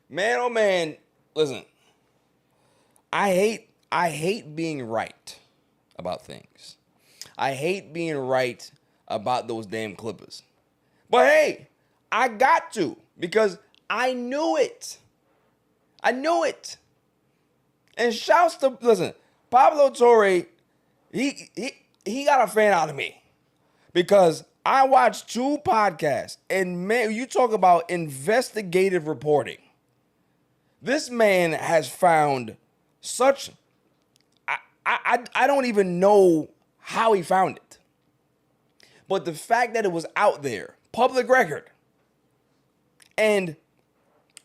Man, oh man, listen. I hate being right about things. I hate being right about those damn Clippers. But hey, I got to because I knew it. I knew it. And shouts to listen, Pablo Torre, he got a fan out of me because I watched two podcasts and man, you talk about investigative reporting. This man has found such I don't even know how he found it. But the fact that it was out there, public record, and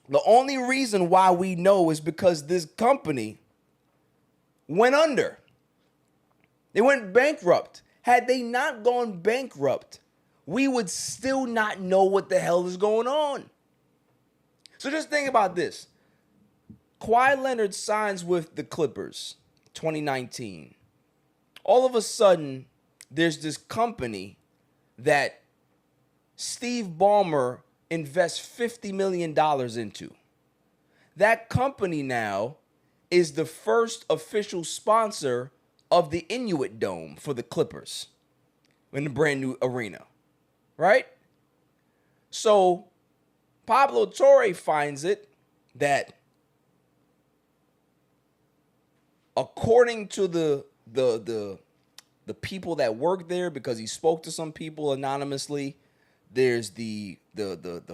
the only reason why we know is because this company went under. They went bankrupt. Had they not gone bankrupt, we would still not know what the hell is going on. So just think about this. Kawhi Leonard signs with the Clippers, 2019. All of a sudden, there's this company that Steve Ballmer invests $50 million into. That company now is the first official sponsor of the Inuit Dome for the Clippers in the brand new arena, right? So Pablo Torre finds it that according to the people that work there, because he spoke to some people anonymously, there's the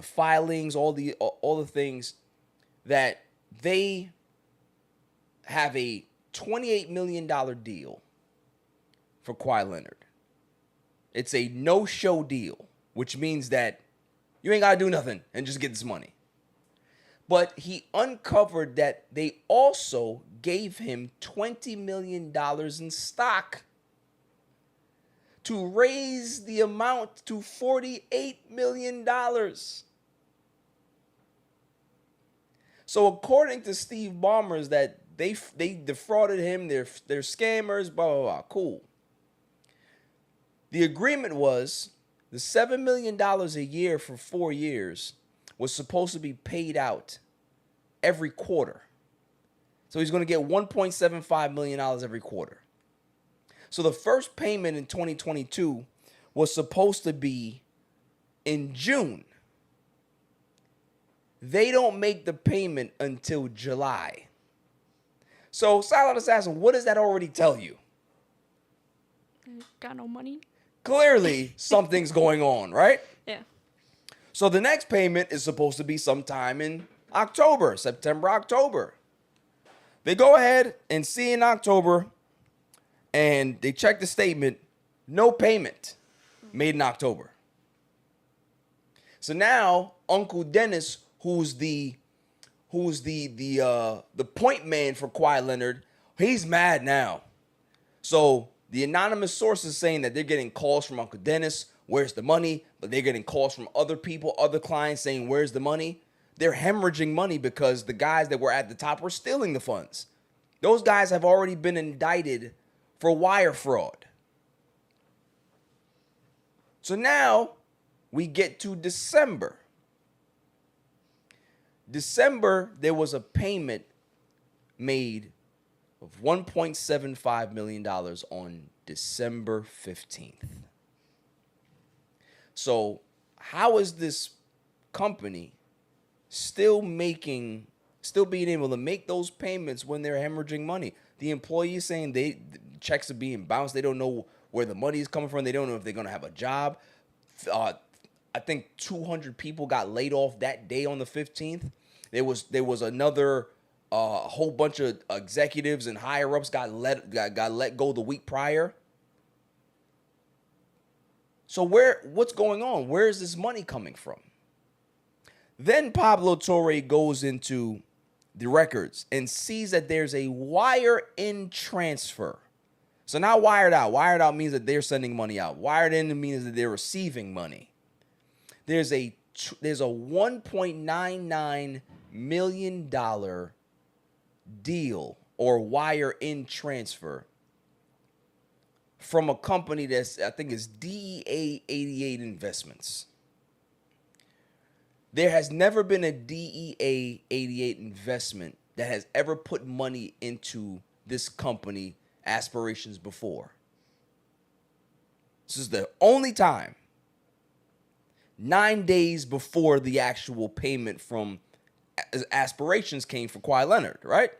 filings, all the things that they have a $28 million deal for Kawhi Leonard. It's a no-show deal, which means that you ain't got to do nothing and just get this money. But he uncovered that they also gave him $20 million in stock to raise the amount to $48 million. So according to Steve Ballmer, is that they defrauded him, they're scammers, blah, blah, blah. Cool. The agreement was the $7 million a year for 4 years was supposed to be paid out every quarter. So he's going to get $1.75 million every quarter. So the first payment in 2022 was supposed to be in June. They don't make the payment until July. So, Silent Assassin, what does that already tell you? Got no money. Clearly, something's going on, right? Yeah. So the next payment is supposed to be sometime in October, September, October. They go ahead and see in October, and they check the statement, no payment made in October. So now Uncle Dennis, who's the point man for Kawhi Leonard, he's mad now. So the anonymous sources saying that they're getting calls from Uncle Dennis, where's the money? But they're getting calls from other people, other clients saying, where's the money? They're hemorrhaging money because the guys that were at the top were stealing the funds. Those guys have already been indicted for wire fraud. So now we get to December. December, there was a payment made of $1.75 million on December 15th. So how is this company still being able to make those payments when they're hemorrhaging money? The employees saying the checks are being bounced. They don't know where the money is coming from. They don't know if they're going to have a job. I think 200 people got laid off that day on the 15th. There was another whole bunch of executives and higher ups got let go the week prior. So what's going on? Where is this money coming from? Then Pablo Torre goes into the records and sees that there's a wire in transfer. So not wired out. Wired out means that they're sending money out. Wired in means that they're receiving money. There's a $1.99 million deal or wire in transfer from a company that's, I think it's DEA 88 Investments. There has never been a DEA 88 investment that has ever put money into this company aspirations before. This is the only time. 9 days before the actual payment from aspirations came for Kawhi Leonard, right?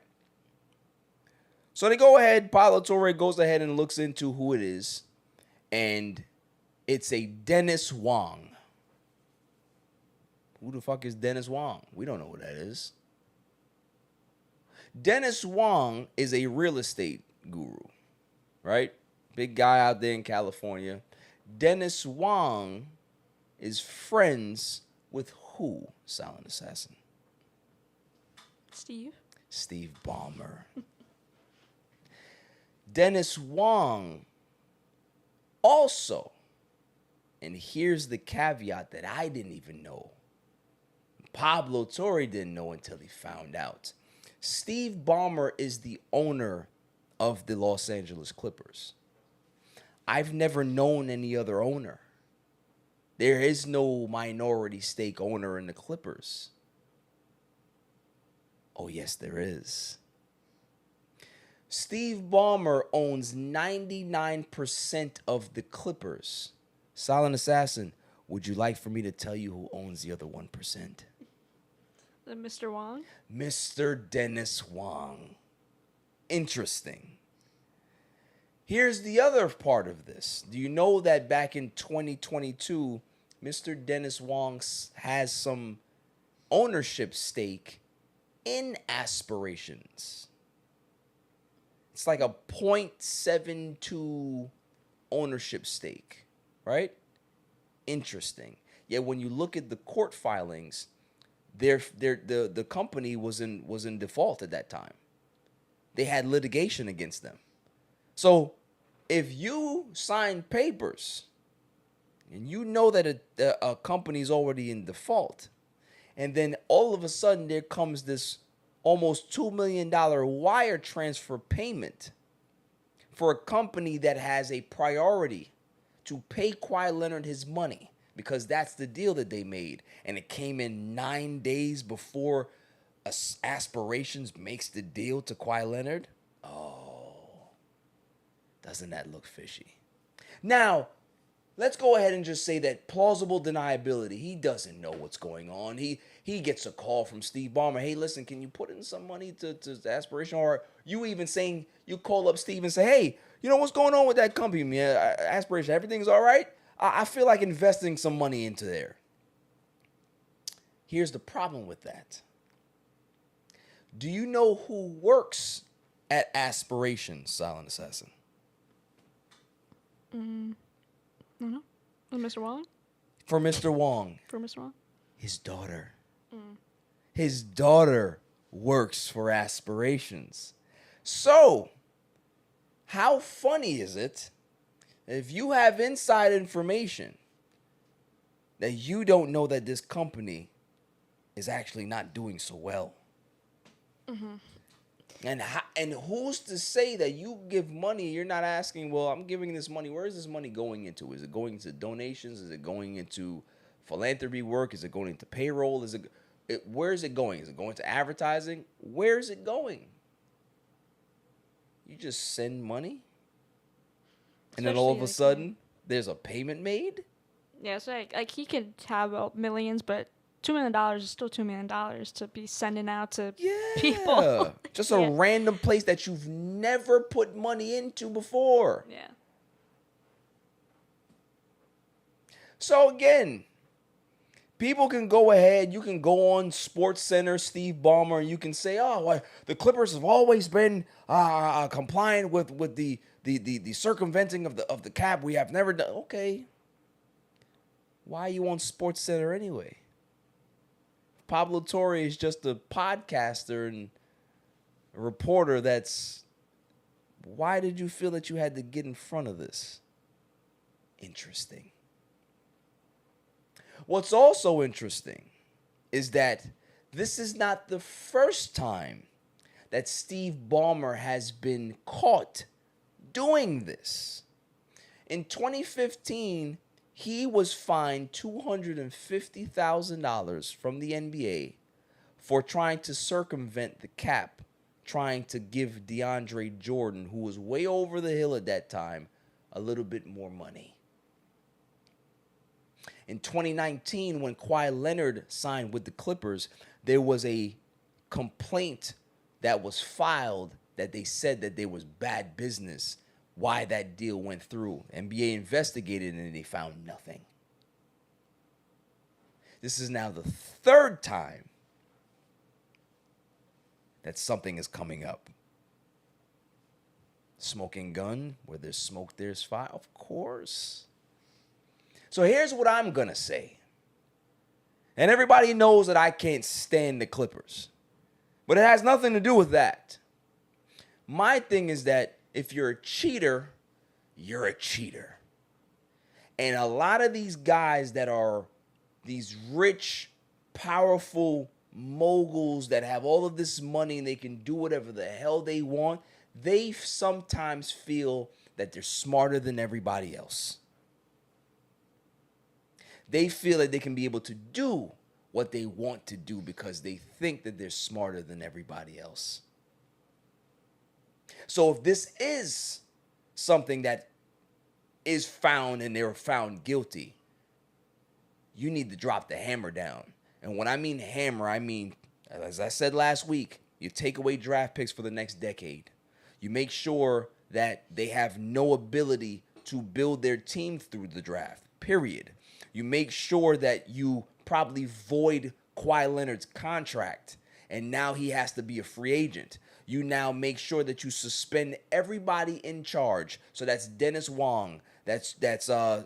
So they go ahead, Paulo Torre goes ahead and looks into who it is, and it's a Dennis Wong. Who the fuck is Dennis Wong? We don't know who that is. Dennis Wong is a real estate guru, right? Big guy out there in California. Dennis Wong is friends with who, Silent Assassin? Steve Ballmer. Dennis Wong also, and here's the caveat that I didn't even know. Pablo Torre didn't know until he found out. Steve Ballmer is the owner of the Los Angeles Clippers. I've never known any other owner. There is no minority stake owner in the Clippers. Oh, yes, there is. Steve Ballmer owns 99% of the Clippers. Silent Assassin, would you like for me to tell you who owns the other 1%? Mr. Wong? Mr. Dennis Wong. Interesting. Here's the other part of this. Do you know that back in 2022, Mr. Dennis Wong has some ownership stake in aspirations? It's like a 0.72 ownership stake, right? Interesting. Yet when you look at the court filings, the company was in default at that time. They had litigation against them. So if you sign papers and you know that a company is already in default, and then all of a sudden there comes this almost $2 million wire transfer payment for a company that has a priority to pay Kawhi Leonard his money, because that's the deal that they made, and it came in 9 days before Aspirations makes the deal to Kawhi Leonard. Oh, doesn't that look fishy? Now, let's go ahead and just say that plausible deniability. He doesn't know what's going on. He gets a call from Steve Ballmer. Hey, listen, can you put in some money to Aspiration? Or you even saying, you call up Steve and say, hey, you know what's going on with that company, man? Aspiration, everything's all right? I feel like investing some money into there. Here's the problem with that. Do you know who works at Aspirations, Silent Assassin? I don't know. Mr. Wong? For Mr. Wong. For Mr. Wong? His daughter. His daughter works for Aspirations. So, how funny is it if you have inside information that you don't know that this company is actually not doing so well? And who's to say that you give money, you're not asking, well, I'm giving this money, where is this money going into? Is it going into donations? Is it going into philanthropy work? Is it going into payroll? Where is it going? Is it going to advertising? Where is it going? You just send money, and then all of a sudden, there's a payment made? Yeah, so like he could have millions, but $2 million is still $2 million to be sending out to people. Just a random place that you've never put money into before. Yeah. So again, people can go ahead. You can go on SportsCenter, Steve Ballmer, and you can say, "Oh, well, the Clippers have always been compliant with the circumventing of the cap. We have never done." Okay. Why are you on SportsCenter anyway? Pablo Torre is just a podcaster and a reporter. Why did you feel that you had to get in front of this? Interesting. What's also interesting is that this is not the first time that Steve Ballmer has been caught doing this. In 2015, he was fined $250,000 from the NBA for trying to circumvent the cap, trying to give DeAndre Jordan, who was way over the hill at that time, a little bit more money. In 2019, when Kawhi Leonard signed with the Clippers, there was a complaint that was filed that they said that there was bad business, why that deal went through. NBA investigated and they found nothing. This is now the third time that something is coming up. Smoking gun, where there's smoke, there's fire. Of course. So here's what I'm going to say. And everybody knows that I can't stand the Clippers. But it has nothing to do with that. My thing is that if you're a cheater, you're a cheater. And a lot of these guys that are these rich, powerful moguls that have all of this money and they can do whatever the hell they want, they sometimes feel that they're smarter than everybody else. They feel that they can be able to do what they want to do because they think that they're smarter than everybody else. So if this is something that is found and they're found guilty, you need to drop the hammer down. And when I mean hammer, I mean, as I said last week, you take away draft picks for the next decade. You make sure that they have no ability to build their team through the draft, period. You make sure that you probably void Kawhi Leonard's contract, and now he has to be a free agent. You now make sure that you suspend everybody in charge. So that's Dennis Wong, that's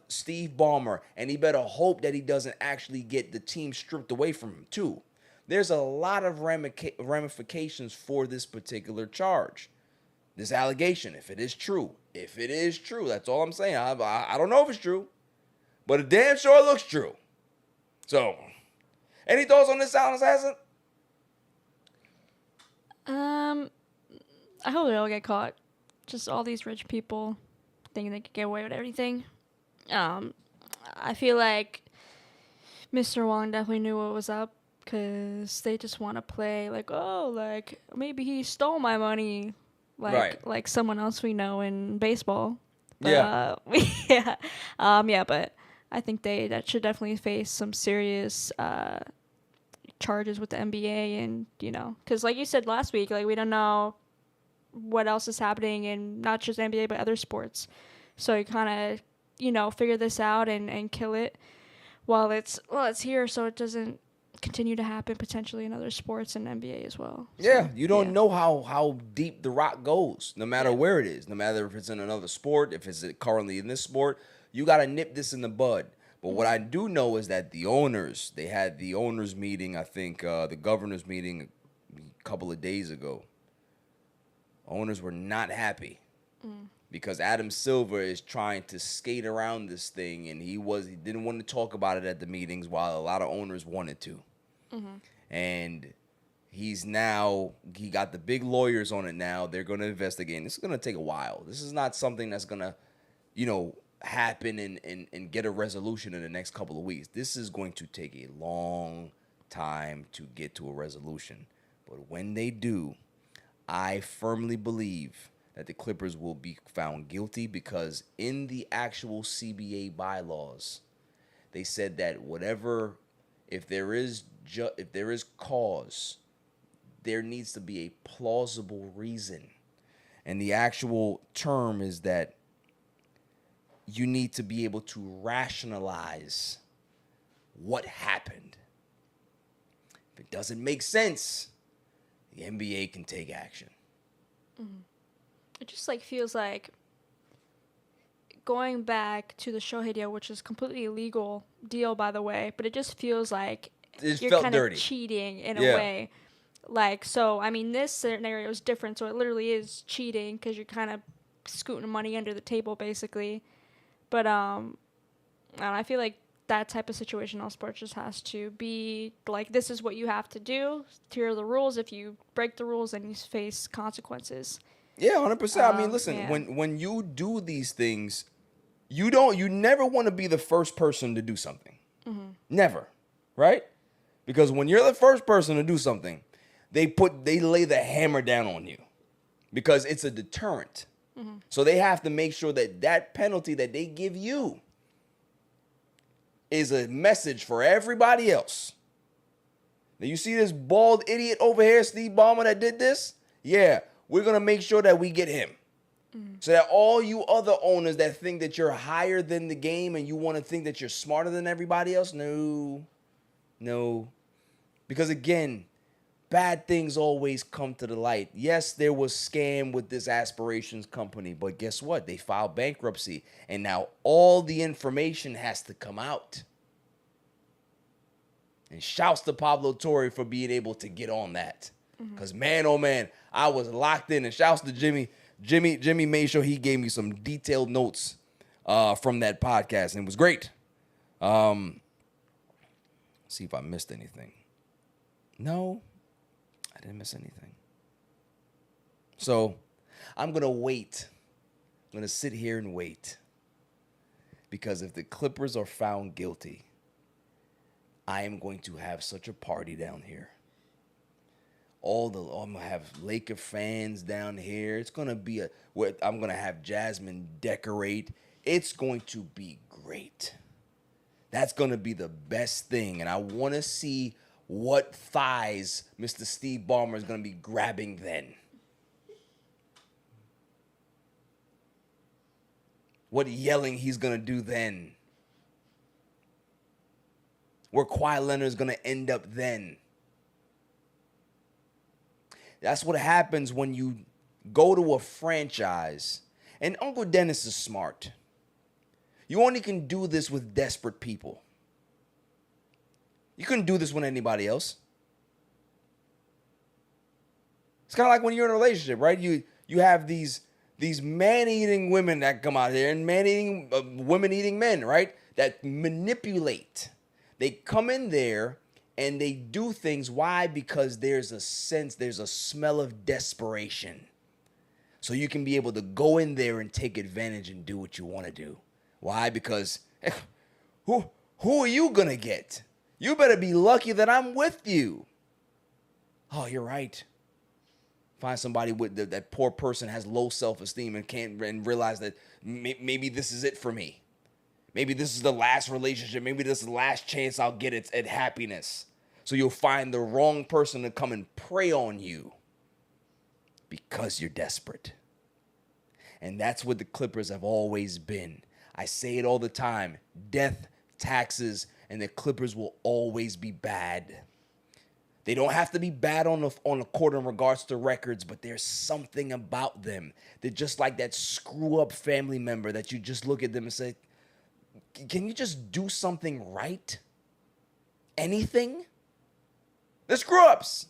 Steve Ballmer, and he better hope that he doesn't actually get the team stripped away from him too. There's a lot of ramifications for this particular charge, this allegation, if it is true. If it is true, that's all I'm saying. I don't know if it's true, but it damn sure looks true. So, any thoughts on this, Alan Assassin? I hope they all get caught. Just all these rich people thinking they could get away with everything. I feel like Mr. Wong definitely knew what was up because they just want to play like, oh, like maybe he stole my money, like someone else we know in baseball. But, yeah. But I think that should definitely face some serious charges with the NBA, and because like you said last week, like we don't know what else is happening in not just NBA but other sports. So you kind of figure this out and kill it while it's here, so it doesn't continue to happen potentially in other sports and NBA as well. Yeah, you don't know how deep the rock goes, no matter where it is, no matter if it's in another sport, if it's currently in this sport. You got to nip this in the bud. But what I do know is that the owners, they had the owners meeting, I think the governor's meeting a couple of days ago. Owners were not happy because Adam Silver is trying to skate around this thing, and he didn't want to talk about it at the meetings while a lot of owners wanted to. And he got the big lawyers on it now. They're going to investigate. And this is going to take a while. This is not something that's going to, happen and get a resolution in the next couple of weeks. This is going to take a long time to get to a resolution. But when they do, I firmly believe that the Clippers will be found guilty because in the actual CBA bylaws, they said that if there is cause, there needs to be a plausible reason. And the actual term is that you need to be able to rationalize what happened. If it doesn't make sense, the NBA can take action. It just feels like going back to the Shohei deal, which is completely illegal deal, by the way, but it just feels like you're kind of cheating in a way. So, I mean, this scenario is different, so it literally is cheating because you're kind of scooting money under the table, basically. But I feel like that type of situation, all sports just has to be like, this is what you have to do. Here are the rules. If you break the rules, then you face consequences. Yeah, 100%. I mean, listen, when you do these things, You never want to be the first person to do something. Mm-hmm. Never, right? Because when you're the first person to do something, they lay the hammer down on you because it's a deterrent. Mm-hmm. So they have to make sure that penalty that they give you is a message for everybody else. Now you see this bald idiot over here, Steve Ballmer, that did this? Yeah, we're going to make sure that we get him. So that all you other owners that think that you're higher than the game and you want to think that you're smarter than everybody else, no. Because again, bad things always come to the light. Yes, there was scam with this aspirations company, but guess what? They filed bankruptcy, and now all the information has to come out. And shouts to Pablo Torre for being able to get on that. Because man, oh man, I was locked in. And shouts to Jimmy. Jimmy made sure he gave me some detailed notes from that podcast, and it was great. See if I missed anything. No, I didn't miss anything. So I'm going to wait. I'm going to sit here and wait. Because if the Clippers are found guilty, I am going to have such a party down here. I'm going to have Laker fans down here. It's going to be I'm going to have Jasmine decorate. It's going to be great. That's going to be the best thing. And I want to see what thighs Mr. Steve Ballmer is going to be grabbing then. What yelling he's going to do then. Where Kawhi Leonard is going to end up then. That's what happens when you go to a franchise. And Uncle Dennis is smart. You only can do this with desperate people. You couldn't do this with anybody else. It's kind of like when you're in a relationship, right? You have these man-eating women that come out here and man-eating women-eating men, right? That manipulate. They come in there and they do things. Why? Because there's a smell of desperation. So you can be able to go in there and take advantage and do what you want to do. Why? Because who are you going to get? You better be lucky that I'm with you. Oh, you're right. Find somebody with that poor person has low self-esteem and realize that maybe this is it for me. Maybe this is the last relationship. Maybe this is the last chance I'll get at happiness. So you'll find the wrong person to come and prey on you because you're desperate. And that's what the Clippers have always been. I say it all the time. Death, taxes, and the Clippers will always be bad. They don't have to be bad on the court in regards to records, but there's something about them. They're just like that screw-up family member that you just look at them and say, can you just do something right? Anything? They're screw-ups.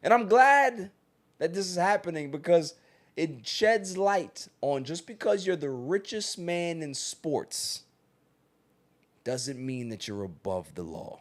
And I'm glad that this is happening because it sheds light on just because you're the richest man in sports doesn't mean that you're above the law.